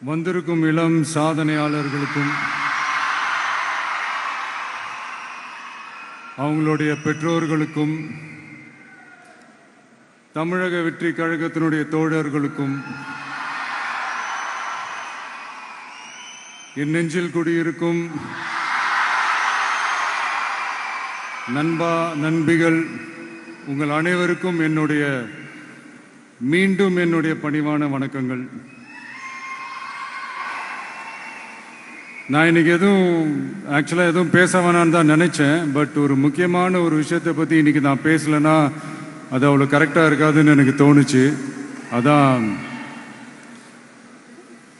வந்திருக்கும் இளம் சாதனையாளர்களுக்கும் அவங்களுடைய பெற்றோர்களுக்கும் தமிழக வெற்றி கழகத்தினுடைய தோழர்களுக்கும் என் நெஞ்சில் குடியிருக்கும் நண்பா நண்பிகள் உங்கள் அனைவருக்கும் மீண்டும் என்னுடைய பணிவான வணக்கங்கள். நான் இன்னைக்கு ஆக்சுவலாக எதுவும் பேச வேணான்னு தான் நினைச்சேன். பட் ஒரு முக்கியமான ஒரு விஷயத்தை பற்றி இன்னைக்கு நான் பேசலைன்னா அது அவ்வளோ கரெக்டாக இருக்காதுன்னு எனக்கு தோணுச்சு. அதான்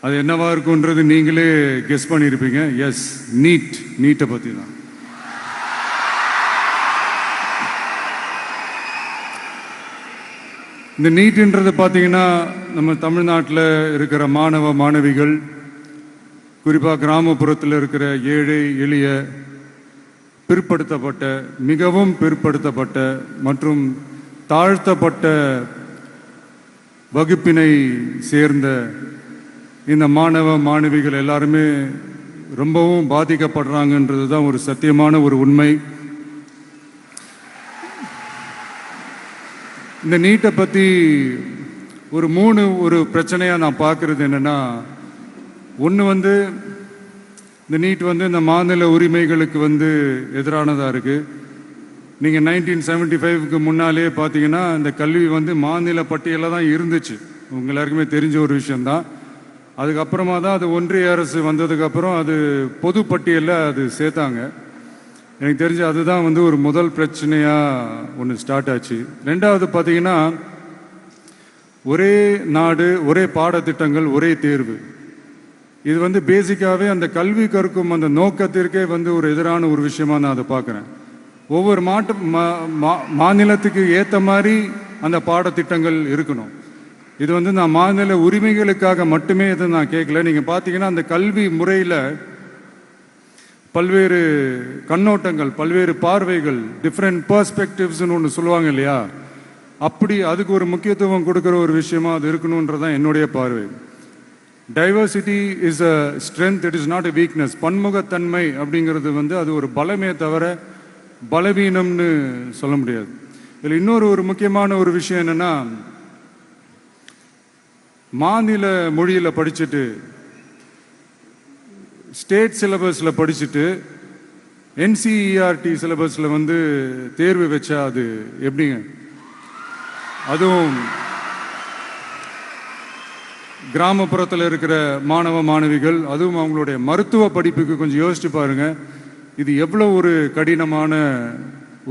அது என்னவா இருக்குன்றது நீங்களே கெஸ் பண்ணியிருப்பீங்க. எஸ், நீட்டை பற்றி தான். இந்த நீட்ன்றது பார்த்தீங்கன்னா நம்ம தமிழ்நாட்டில் இருக்கிற மாணவ மாணவிகள், குறிப்பாக கிராமப்புறத்தில் இருக்கிற ஏழை எளிய பிற்படுத்தப்பட்ட, மிகவும் பிற்படுத்தப்பட்ட மற்றும் தாழ்த்தப்பட்ட வகுப்பினை சேர்ந்த இந்த மாணவ மாணவிகள் எல்லாருமே ரொம்பவும் பாதிக்கப்படுறாங்கன்றது தான் ஒரு சத்தியமான ஒரு உண்மை. இந்த நீட்டை பற்றி ஒரு பிரச்சனையாக நான் பார்க்குறது என்னென்னா, ஒன்று இந்த நீட் இந்த மாநில உரிமைகளுக்கு எதிரானதாக இருக்குது. நீங்கள் 1975க்கு முன்னாலே பார்த்தீங்கன்னா இந்த கல்வி மாநில பட்டியலில் தான் இருந்துச்சு. உங்க எல்லாருக்குமே தெரிஞ்ச ஒரு விஷயந்தான். அதுக்கப்புறமா தான் அது ஒன்றிய அரசு வந்ததுக்கப்புறம் அது பொது பட்டியலில் அது சேர்த்தாங்க. எனக்கு தெரிஞ்சு அதுதான் ஒரு முதல் பிரச்சனையாக ஒன்று ஸ்டார்ட் ஆச்சு. ரெண்டாவது பார்த்தீங்கன்னா, ஒரே நாடு, ஒரே பாடத்திட்டங்கள், ஒரே தேர்வு. இது பேசிக்காகவே அந்த கல்வி கற்கும் அந்த நோக்கத்திற்கே ஒரு எதிரான ஒரு விஷயமா நான் அதை பார்க்குறேன். ஒவ்வொரு மாநிலத்துக்கு ஏற்ற மாதிரி அந்த பாடத்திட்டங்கள் இருக்கணும். இது நான் மாநில உரிமைகளுக்காக மட்டுமே இதை நான் கேட்கல. நீங்கள் பார்த்தீங்கன்னா அந்த கல்வி முறையில் பல்வேறு கண்ணோட்டங்கள், பல்வேறு பார்வைகள், டிஃப்ரெண்ட் பெர்ஸ்பெக்டிவ்ஸ்னு ஒன்று சொல்லுவாங்க இல்லையா, அப்படி அதுக்கு ஒரு முக்கியத்துவம் கொடுக்குற ஒரு விஷயமா அது இருக்கணுன்றதான் என்னுடைய பார்வை. Diversity is a strength, it is not a weakness. பன்முகத்தன்மை அப்படிங்கிறது அது ஒரு பலமே தவிர பலவீனம்னு சொல்ல முடியாது. இதில் இன்னொரு முக்கியமான ஒரு விஷயம் என்னன்னா, மாநில மொழியில் படிச்சுட்டு, ஸ்டேட் சிலபஸில் படிச்சுட்டு, NCERT சிலபஸில் தேர்வு வச்சா அது எப்படிங்க? அதுவும் கிராமப்புறத்தில் இருக்கிற மாணவ மாணவிகள், அதுவும் அவங்களுடைய மருத்துவ படிப்புக்கு கொஞ்சம் யோசிச்சு பாருங்க, இது எவ்வளோ ஒரு கடினமான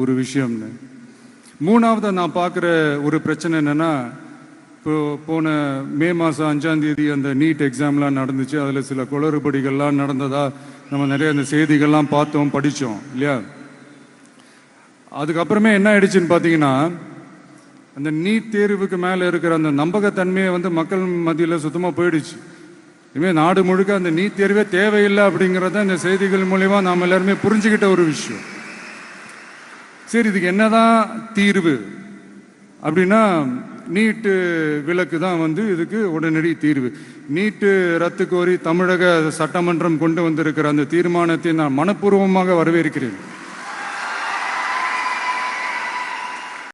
ஒரு விஷயம்னு. மூணாவது நான் பார்க்குற ஒரு பிரச்சனை என்னன்னா, இப்போ போன மே மாதம் 5ஆம் தேதி அந்த நீட் எக்ஸாம்லாம் நடந்துச்சு. அதில் சில குளறுபடிகள்லாம் நடந்ததா நம்ம நிறைய அந்த செய்திகள்லாம் பார்த்தோம், படித்தோம் இல்லையா. அதுக்கப்புறமே என்ன ஆயிடுச்சுன்னு பார்த்தீங்கன்னா, அந்த நீட் தேர்வுக்கு மேலே இருக்கிற அந்த நம்பகத்தன்மையை மக்கள் மத்தியில் சுத்தமாக போயிடுச்சு. இனிமேல் நாடு முழுக்க அந்த நீட் தேர்வே தேவையில்லை அப்படிங்கிறத இந்த செய்திகள் மூலமா நாம் எல்லாருமே புரிஞ்சுக்கிட்ட ஒரு விஷயம். சரி, இதுக்கு என்னதான் தீர்வு அப்படின்னா, நீட்டு விலக்கு தான் இதுக்கு உடனடி தீர்வு. நீட்டு ரத்து கோரி தமிழக சட்டமன்றம் கொண்டு வந்திருக்கிற அந்த தீர்மானத்தை நான் மனப்பூர்வமாக வரவேற்கிறேன்.